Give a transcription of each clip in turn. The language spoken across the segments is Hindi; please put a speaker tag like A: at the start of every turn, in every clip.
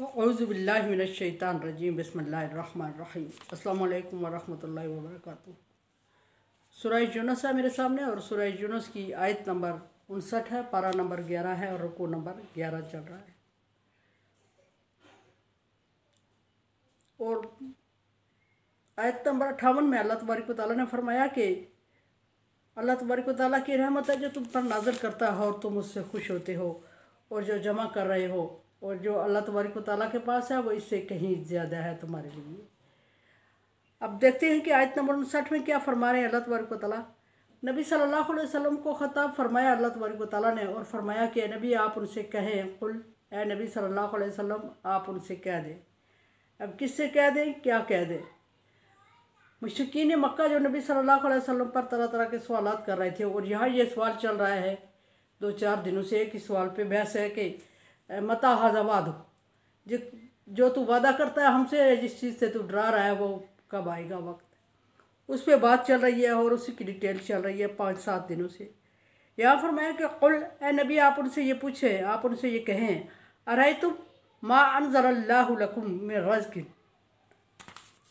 A: औज़ुबिल्लाहिमिनश्शैतानिर्रजीम बिस्मिल्लाहिर्रहमानिर्रहीम अस्सलामु अलैकुम वरहमतुल्लाहि वबरकातुहू। सूरह यूनुस है मेरे सामने और सूरह यूनुस की आयत नंबर 59 है, पारा नंबर 11 है और रुकू नंबर 11 चल रहा है। और आयत नंबर 58 में अल्लाह तबारक व तआला ने फरमाया कि अल्लाह तबारक व तआला की रहमत है जो तुम पर नाज़िल करता हो और तुम उससे खुश होते हो, और जो जमा कर रहे हो और जो अल्लाह तबारक व तआला के पास है वो इससे कहीं ज़्यादा है तुम्हारे लिए। अब देखते हैं कि आयत नंबर 59 में क्या फरमा रहे हैं अल्लाह तबारक व तआला। नबी सल्लल्लाहु अलैहि वसल्लम को ख़िताब फरमाया अल्लाह तबारक व तआला ने, और फरमाया कि नबी आप उनसे कहें, कुल ए नबी सल्लल्लाहु अलैहि वसल्लम आप उनसे कह दें। अब किससे कह दें, क्या कह दें? मुशरिकीन मक्का जो नबी सल्लल्लाहु अलैहि वसल्लम पर तरह तरह के सवालात कर रहे थे, और यहाँ ये सवाल चल रहा है 2-4 दिनों से। एक ही सवाल पे बहस है कि मता हाज़ा वादो, जो तू वादा करता है हमसे, जिस चीज़ से तू डरा रहा है वो कब आएगा वक्त, उस पर बात चल रही है और उसी की डिटेल चल रही है 5-7 दिनों से। यहाँ फरमाया कि कुल ए नबी आप उनसे ये पूछें, आप उनसे ये कहें, अरअयतुम मा अनज़लल्लाहु लकुम मिन रिज़्क़िन,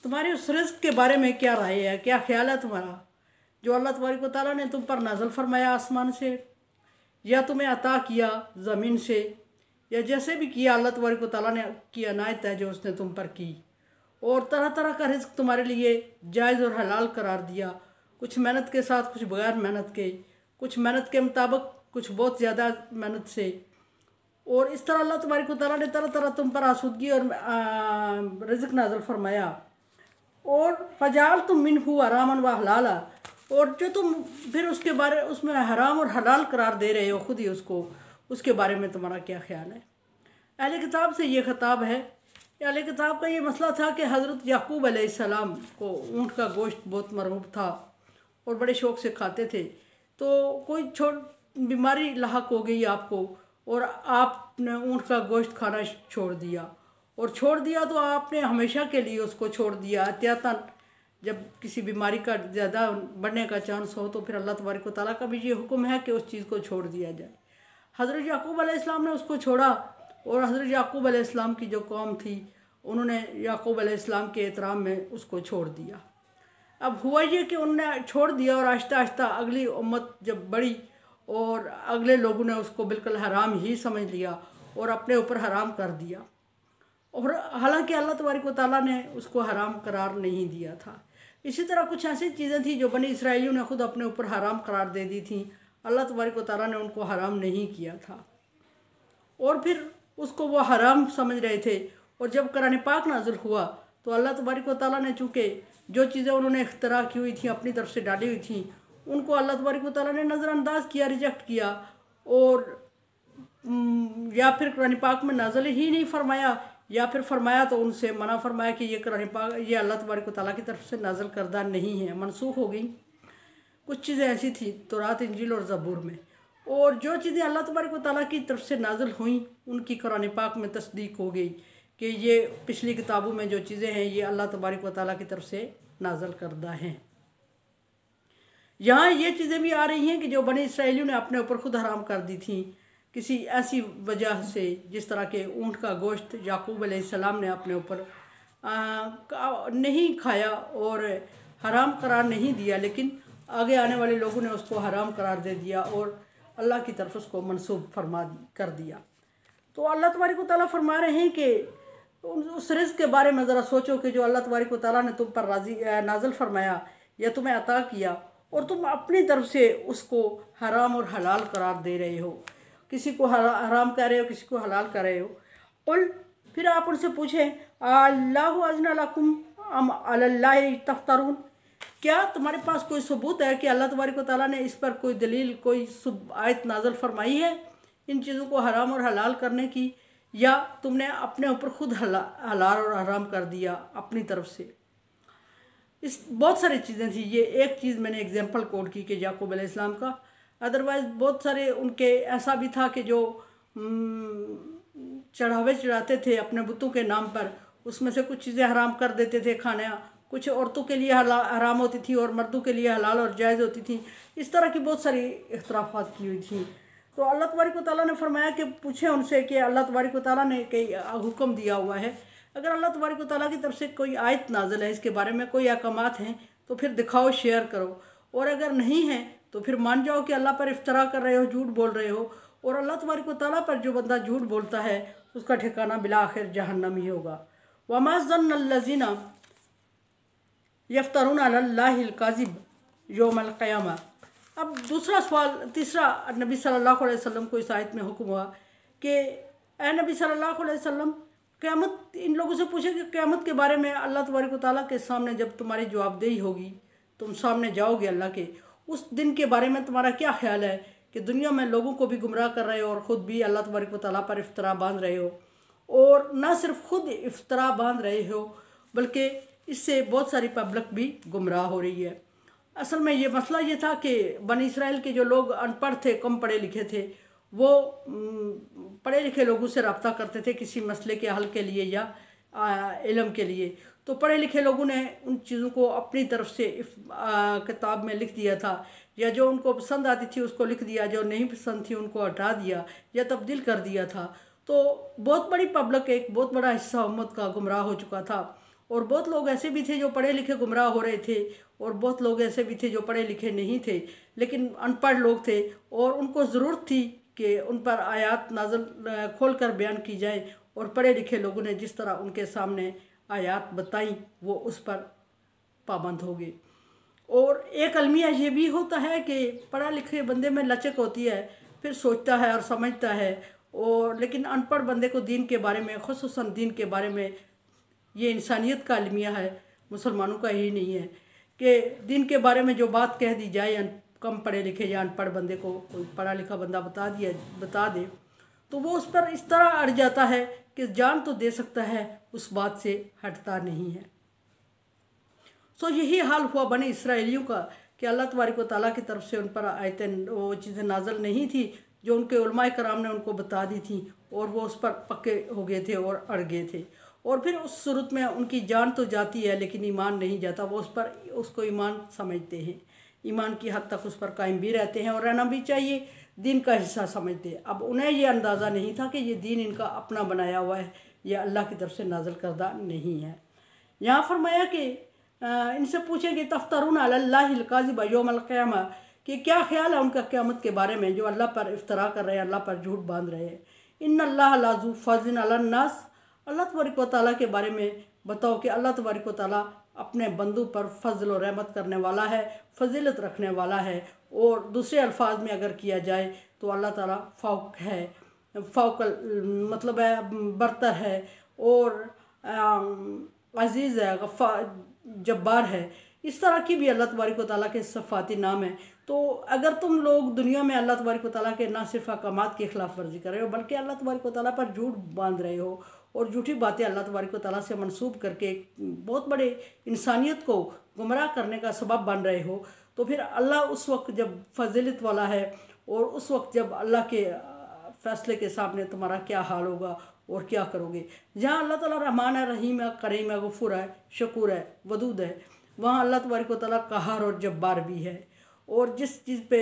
A: तुम्हारे उस रिज़्क़ के बारे में क्या राय है, क्या ख्याल है तुम्हारा जो अल्लाह तबारक व तआला ने तुम पर नाज़िल फरमाया आसमान से, या तुम्हें अता किया ज़मीन से, या जैसे भी किया अल्लाह तबारक व तआला ने की अनायत है जो उसने तुम पर की, और तरह तरह का रिज़्क़ तुम्हारे लिए जायज़ और हलाल करार दिया, कुछ मेहनत के साथ, कुछ बगैर मेहनत के, कुछ मेहनत के मुताबिक, कुछ बहुत ज़्यादा मेहनत से। और इस तरह अल्लाह तबारक व तआला ने तरह तरह तुम पर आसूदगी और रिज़्क़ नाज़िल फरमाया। और फजाल तुम मिनहु हरामन व हलाला, और जो तुम फिर उसके बारे उसमें हराम और हलाल करार दे रहे हो खुद ही उसको, उसके बारे में तुम्हारा क्या ख्याल है? अहले किताब से ये खिताब है। अहले किताब का ये मसला था कि हज़रत याकूब अलैहिस्सलाम को ऊँट का गोश्त बहुत मरगूब था और बड़े शौक़ से खाते थे। तो कोई बीमारी लाहक हो गई आपको और आपने ऊँट का गोश्त खाना छोड़ दिया, और छोड़ दिया तो आपने हमेशा के लिए उसको छोड़ दिया एहतियातन। जब किसी बीमारी का ज़्यादा बढ़ने का चांस हो तो फिर अल्लाह तबारक व तआला का भी ये हुक्म है कि उस चीज़ को छोड़ दिया जाए। हज़रत याकूब अलैहिस्सलाम ने उसको छोड़ा, और हज़रत याकूब अलैहिस्सलाम की जो कौम थी उन्होंने याकूब अलैहिस्सलाम के एहतराम में उसको छोड़ दिया। अब हुआ ये कि उन्होंने छोड़ दिया, और आहिस्ता आहिस्ता अगली उम्मत जब बढ़ी और अगले लोगों ने उसको बिल्कुल हराम ही समझ लिया और अपने ऊपर हराम कर दिया। और हालांकि अल्लाह तबारक व तआला ने उसको हराम करार नहीं दिया था। इसी तरह कुछ ऐसी चीज़ें थी जो बनी इसराइलियों ने खुद अपने ऊपर हराम करार दे दी थी, अल्लाह तबारक व तआला ने उनको हराम नहीं किया था, और फिर उसको वो हराम समझ रहे थे। और जब कुरान पाक नाज़िल हुआ तो अल्लाह तबारक व तआला ने चूँकि जो चीज़ें उन्होंने इख्तरा की हुई थी, अपनी तरफ से डाली हुई थी, उनको अल्लाह तबारक व तआला ने नज़रअंदाज किया, रिजेक्ट किया, और या फिर कुरान पाक में नाज़िल ही नहीं फरमाया, या फिर फरमाया तो उनसे मना फरमाया कि ये कुरान पाक ये अल्लाह तबारक व तआला की तरफ से नाज़िल करदा नहीं है, मनसूख हो गई। कुछ चीज़ें ऐसी थी तौरात, इंजील और ज़बूर में, और जो चीज़ें अल्लाह तबारक व तआला की तरफ से नाज़िल हुई उनकी कुरान पाक में तस्दीक हो गई कि ये पिछली किताबों में जो चीज़ें हैं ये अल्लाह तबारक व तआला की तरफ से नाज़िल करदा हैं। यहाँ ये चीज़ें भी आ रही हैं कि जो बनी इसराइलियों ने अपने ऊपर खुद हराम कर दी थी किसी ऐसी वजह से, जिस तरह के ऊँट का गोश्त याकूब अलैहिस्सलाम ने अपने ऊपर नहीं खाया और हराम करार नहीं दिया, लेकिन आगे आने वाले लोगों ने उसको हराम करार दे दिया और अल्लाह की तरफ उसको मनसूब कर दिया। तो अल्लाह तबारक व तआला फरमा रहे हैं कि उस रिज़्क़ के बारे में ज़रा सोचो कि जो अल्लाह तबारक व तआला ने तुम पर नाज़िल फरमाया या तुम्हें अता किया, और तुम अपनी तरफ से उसको हराम और हलाल करार दे रहे हो, किसी को हराम कह रहे हो, किसी को हलाल कर रहे हो। और फिर आप उनसे पूछें, अल्लाहु अज़्ना लकुम अम अलल्लाहि तफ्तरून, क्या तुम्हारे पास कोई सबूत है कि अल्लाह तबारक व तआला ने इस पर कोई दलील, कोई आयत नाज़िल फरमाई है इन चीज़ों को हराम और हलाल करने की, या तुमने अपने ऊपर खुद हलाल और हराम कर दिया अपनी तरफ से? इस बहुत सारी चीज़ें थी। ये एक चीज़ मैंने एग्जांपल कोट की कि याकूब अलैहिस्सलाम का, अदरवाइज़ बहुत सारे उनके ऐसा भी था कि जो चढ़ावे चढ़ाते थे अपने बुतों के नाम पर, उसमें से कुछ चीज़ें हराम कर देते थे खाना, कुछ औरतों के लिए हराम होती थी और मर्दों के लिए हलाल और जायज़ होती थी। इस तरह की बहुत सारी इख्तलाफात की हुई थी। तो अल्लाह तबारक व तआला ने फरमाया कि पूछें उनसे कि अल्लाह तबारक व तआला ने कई हुक्म दिया हुआ है, अगर अल्लाह तबारक व तआला की तरफ से कोई आयत नाज़िल है, इसके बारे में कोई अहकामात हैं तो फिर दिखाओ, शेयर करो, और अगर नहीं है तो फिर मान जाओ कि अल्लाह पर इफ्तरा कर रहे हो, झूठ बोल रहे हो। और अल्लाह तबारक व तआला पर जो बंदा झूठ बोलता है उसका ठिकाना बिला आखिर जहन्नम ही होगा। वमा ज़न्नल्लज़ीना यफ्तरून अलल्लाहिल काज़िब यौमल क़ियामा। अब दूसरा सवाल, तीसरा, नबी सल्लल्लाहु अलैहि वसल्लम को इस आयत में हुक्म हुआ कि ए नबी सल्लल्लाहु अलैहि वसल्लम, क़यामत, इन लोगों से पूछे कि क़यामत के बारे में अल्लाह तबारक व तआला के सामने जब तुम्हारी जवाबदेही होगी, तुम सामने जाओगे अल्लाह के, उस दिन के बारे में तुम्हारा क्या ख्याल है कि दुनिया में लोगों को भी गुमराह कर रहे हो और ख़ुद भी अल्लाह तबारक व तआला पर इफ्तरा बांध रहे हो, और ना सिर्फ खुद इफ्तरा बांध रहे हो बल्कि इससे बहुत सारी पब्लिक भी गुमराह हो रही है। असल में ये मसला ये था कि बनी इसराइल के जो लोग अनपढ़ थे, कम पढ़े लिखे थे, वो पढ़े लिखे लोगों से रब्ता करते थे किसी मसले के हल के लिए या इल्म के लिए। तो पढ़े लिखे लोगों ने उन चीज़ों को अपनी तरफ से किताब में लिख दिया था, या जो उनको पसंद आती थी उसको लिख दिया, जो नहीं पसंद थी उनको हटा दिया या तब्दील कर दिया था। तो बहुत बड़ी पब्लिक, एक बहुत बड़ा हिस्सा उम्मत का गुमराह हो चुका था। और बहुत लोग ऐसे भी थे जो पढ़े लिखे गुमराह हो रहे थे, और बहुत लोग ऐसे भी थे जो पढ़े लिखे नहीं थे लेकिन अनपढ़ लोग थे, और उनको ज़रूरत थी कि उन पर आयात नाज़िल खोल कर बयान की जाए, और पढ़े लिखे लोगों ने जिस तरह उनके सामने आयात बताई वो उस पर पाबंद हो गए। और एक अलमिया ये भी होता है कि पढ़ा लिखे बंदे में लचक होती है, फिर सोचता है और समझता है, और लेकिन अनपढ़ बंदे को दीन के बारे में, ख़ुसूसन दीन के बारे में, ये इंसानियत का अलमिया है, मुसलमानों का ही नहीं है कि दीन के बारे में जो बात कह दी जाए कम पढ़े लिखे या अनपढ़ बंदे को कोई पढ़ा लिखा बंदा बता दे तो वो उस पर इस तरह अड़ जाता है कि जान तो दे सकता है, उस बात से हटता नहीं है। सो यही हाल हुआ बने इसराइलियों का कि अल्लाह तबारक व तआला की तरफ से उन पर आयतें, वो चीज़ें नाज़िल नहीं थी जो उनके उलमाए कराम ने उनको बता दी थी, और वो उस पर पक्के हो गए थे और अड़ गए थे। और फिर उस सूरत में उनकी जान तो जाती है लेकिन ईमान नहीं जाता, वो उसको ईमान समझते हैं, ईमान की हद तक उस पर कायम भी रहते हैं और रहना भी चाहिए, दीन का हिस्सा समझते हैं। अब उन्हें ये अंदाज़ा नहीं था कि ये दीन इनका अपना बनाया हुआ है, यह अल्लाह की तरफ से नाज़िल करदा नहीं है। यहाँ फरमाया कि इनसे पूछेंगे तफ्तरून अलल्लाहिल काज़िब यौमल क़ियामा, कि क्या ख्याल है उनका क़यामत के बारे में जो अल्लाह पर इफ्तरा कर रहे हैं, अल्लाह पर झूठ बांध रहे हैं। इन्नल्लाह लाज़ू फ़ज़्लिन अलन्नास, अल्लाह तबारक व तआला के बारे में बताओ कि अल्लाह तबारक व तआला अपने बंदों पर फ़ज़ल और रहमत करने वाला है, फ़जीलत रखने वाला है। और दूसरे अल्फाज में अगर किया जाए तो अल्लाह ताला फ़ौक है, फ़ौकल मतलब है बरतर है, और अज़ीज़ है, जब्बार है। इस तरह की भी अल्लाह तबारक व तआला के सिफ़ाती नाम है। तो अगर तुम लोग दुनिया में अल्लाह तबारक व तआला के ना सिर्फ अहकामात की खिलाफ वर्जी कर रहे हो बल्कि अल्लाह तबारक व तआला पर झूठ बांध रहे हो और झूठी बातें अल्लाह तबारक व तआला से मंसूब करके बहुत बड़े इंसानियत को गुमराह करने का सबब बन रहे हो, तो फिर अल्लाह उस वक्त जब फजीलत वाला है और उस वक्त जब अल्लाह के फ़ैसले के सामने तुम्हारा क्या हाल होगा और क्या करोगे। जहाँ अल्लाह ताला रहमान है, रहीम है, करीम है, गफूर है, शकूर है, वदूद है, वहाँ अल्लाह तबारक व तआला कहार और जब्बार भी है। और जिस चीज़ पे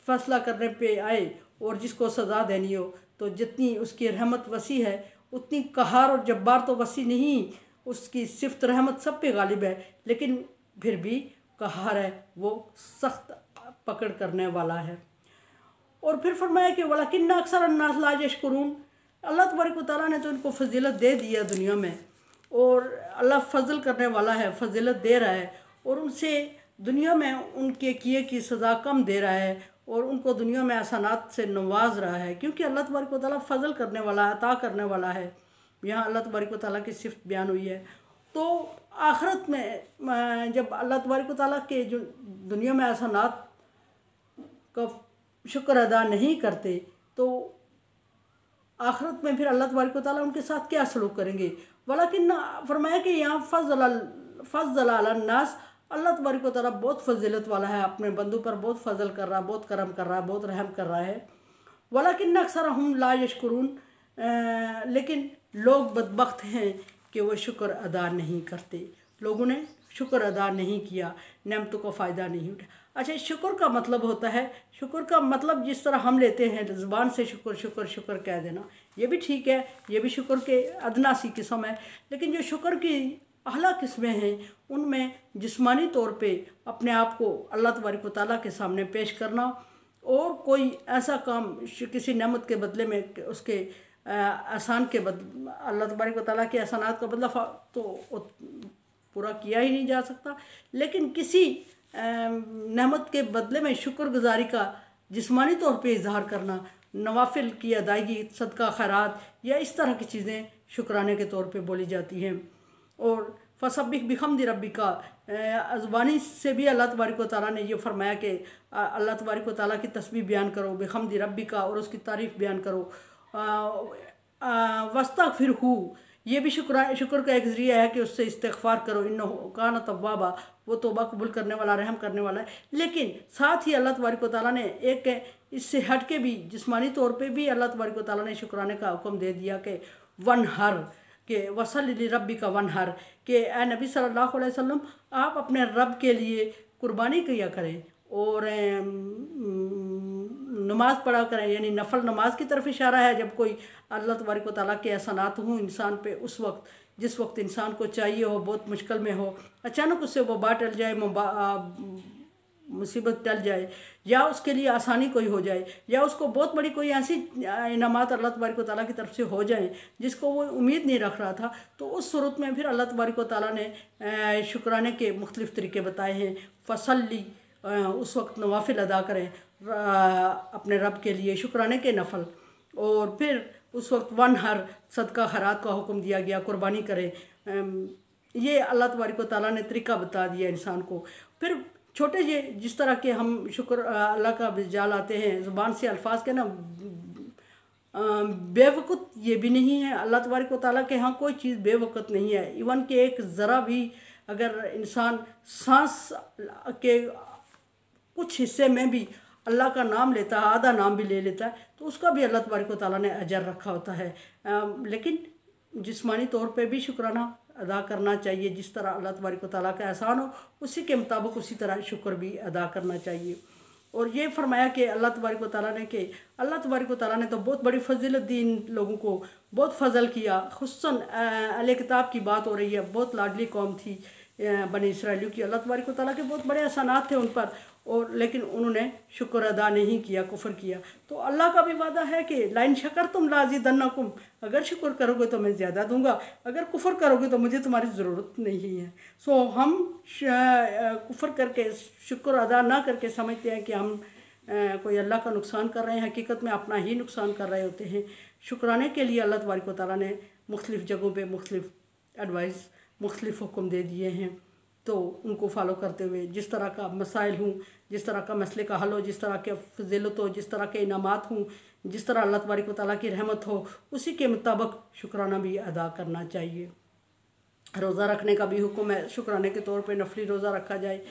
A: फ़ैसला करने पे आए और जिसको सज़ा देनी हो तो जितनी उसकी रहमत वसी है उतनी कहार और जब्बार तो वसी नहीं, उसकी सिफ़त रहमत सब पे गालिब है, लेकिन फिर भी कहार है, वो सख्त पकड़ करने वाला है। और फिर फरमाया कि वलाकिन्ना अक्सर अन्नास ला यशकुरून, अल्लाह तबारक व तआला ने तो इनको फजीलत दे दी है दुनिया में, और अल्लाह फजल करने वाला है, फजीलत दे रहा है, और उनसे दुनिया में उनके किए की सज़ा कम दे रहा है और उनको दुनिया में एहसानात से नवाज रहा है, क्योंकि अल्लाह तबारक व तआला फजल करने वाला है, अता करने वाला है। यहाँ अल्लाह तबारक व तआला की सिफ़त बयान हुई है। तो आखिरत में जब अल्लाह तबारक व तआला के जो दुनिया में एहसानात का शुक्र अदा नहीं करते तो आखिरत में फिर अल्लाह तबारक व तआला उनके साथ क्या सलूक करेंगे। वलाकिन फरमाया कि यहाँ फ़ज़ल अलन्नास, अल्लाह तबारक व तआला बहुत फजीलत वाला है, अपने बंदों पर बहुत फजल कर रहा है, बहुत करम कर रहा है, बहुत रहम कर रहा है। वलाकिन अक्सरहुम ला यशकुरून, लेकिन लोग बदबख्त हैं कि वो शुक्र अदा नहीं करते, लोगों ने शुक्र अदा नहीं किया, नेमतों का फ़ायदा नहीं उठाया। अच्छा, शुक्र का मतलब होता है, शुक्र का मतलब जिस तरह हम लेते हैं ज़ुबान से शुक्र शुक्र शुक्र कह देना, ये भी ठीक है, ये भी शुक्र के अदना सी किस्म है। लेकिन जो शुक्र की अहला किस्में हैं उनमें जिस्मानी तौर पे अपने आप को अल्लाह तबारक व तआला के सामने पेश करना, और कोई ऐसा काम किसी नेमत के बदले में उसके एहसान के अल्लाह तबारक व तआला के एहसानात का बदला तो पूरा किया ही नहीं जा सकता। लेकिन किसी नेमत के बदले में शुक्रगुजारी का जिस्मानी तौर पे इजहार करना, नवाफिल की अदायगी, सदका खैरात या इस तरह की चीज़ें शुक्राने के तौर पे बोली जाती हैं। और फसब्बिह बिहम्दि रब्बिका, ज़ुबानी से भी अल्लाह तबारक व तआला ने ये फरमाया कि अल्लाह तबारक व तआला की तस्बीह बयान करो, बिहम्दि रब्बिका, और उसकी तारीफ़ बयान करो। वस्तगफिरहू, ये भी शुक्र का एक ज़रिया है कि उससे इस्तिग़फ़ार करो, इन्नहु कान तव्वाबा, वो तौबा कबूल करने वाला, रहम करने वाला है। लेकिन साथ ही अल्लाह तबारक व तआला ने एक इससे हट के भी जिस्मानी तौर पे भी अल्लाह तबारक व तआला ने शुक्राने का हुक्म दे दिया कि वनहर, के वसल रब्बी का वनहर, के ए नबी सल्लल्लाहु अलैहि वसल्लम आप अपने रब के लिए कुर्बानी किया करें और नमाज़ पढ़ा करें, यानी नफल नमाज की तरफ इशारा है। जब कोई अल्लाह तबारक व तआला के एहसानात हों इंसान पे, उस वक्त जिस वक्त इंसान को चाहिए हो, बहुत मुश्किल में हो, अचानक उससे वो बात टल जाए, मुसीबत टल जाए, या उसके लिए आसानी कोई हो जाए, या उसको बहुत बड़ी कोई ऐसी इनामात अल्लाह तबारक व तआला की तरफ से हो जाएं जिसको वो उम्मीद नहीं रख रहा था, तो उस सूरत में फिर अल्लाह तबारक व तआला ने शुक्राने के मुख्तलिफ़ तरीके बताए हैं। फसल्ली, उस वक्त नवाफिल अदा करें अपने रब के लिए, शुक्राने के नफल। और फिर उस वक्त वनहर, सदका खैरात का हुक्म दिया गया, कुर्बानी करें। ये अल्लाह तबारक व तआला ने तरीका बता दिया इंसान को। फिर छोटे ये जिस तरह के हम शुक्र अल्लाह का बिजाल आते हैं ज़ुबान से अल्फाज के ना, बेवक़्त ये भी नहीं है। अल्लाह तबारक व तआला के यहाँ कोई चीज़ बेवक़्त नहीं है। इवन कि एक ज़रा भी अगर इंसान सांस के कुछ हिस्से में भी अल्लाह का नाम लेता है, आधा नाम भी ले लेता है, तो उसका भी अल्लाह तबारक व तआला ने अजर रखा होता है। लेकिन जिस्मानी तौर पे भी शुक्राना अदा करना चाहिए, जिस तरह अल्लाह तबारक व तआला का एहसान हो उसी के मुताबिक उसी तरह शुक्र भी अदा करना चाहिए। और ये फरमाया कि अल्लाह तबारक व तआला ने, कि अल्लाह तबारक व तआला ने तो बहुत बड़ी फजीलत दी इन लोगों को, बहुत फजल किया। खुसूसन अहले किताब की बात हो रही है, बहुत लाडली कौम थी बनी इसराइलियों की, अल्लाह तबारक व तआला के बहुत बड़े एहसानात थे उन पर, और लेकिन उन्होंने शुक्र अदा नहीं किया, कुफ्र किया। तो अल्लाह का भी वादा है कि लाइन शकरतुम लाज़िदन्नकुम, अगर शुक्र करोगे तो मैं ज़्यादा दूंगा, अगर कुफ्र करोगे तो मुझे तुम्हारी ज़रूरत नहीं है। सो हम कुफ्र करके, शुक्र अदा ना करके समझते हैं कि हम कोई अल्लाह का नुकसान कर रहे हैं, हकीकत में अपना ही नुकसान कर रहे होते हैं। शुक्राने के लिए अल्लाह तबारक व तआला ने मुख्तलिफ़ जगहों पर मुख्तलिफ़ एडवाइस, मुख्तलिफ़ हुक्म दे दिए हैं, तो उनको फॉलो करते हुए जिस तरह का मसाइल हूँ, जिस तरह का मसले का हल हो, जिस तरह के फजीलत हो, जिस तरह के इनामात हों, जिस तरह अल्लाह तबारक व तआला की रहमत हो, उसी के मुताबिक शुक्राना भी अदा करना चाहिए। रोज़ा रखने का भी हुक्म है, शुक्राने के तौर पे नफली रोज़ा रखा जाए।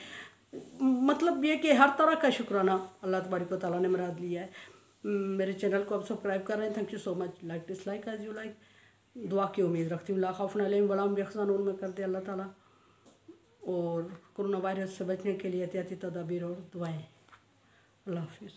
A: मतलब ये कि हर तरह का शुक्राना अल्लाह तबारक व तआला ने मुराद लिया है। मेरे चैनल को आप सब्सक्राइब कर रहे हैं, thank you so much. Like dislike as you like. दुआ की उम्मीद रखती हूँ। ला खौफुन अलैहिम वला हुम यहज़नून में करते अल्लाह ताला। और कोरोना वायरस से बचने के लिए एहतियाती तदाबीर और दुआएं। अल्लाह हाफिज़।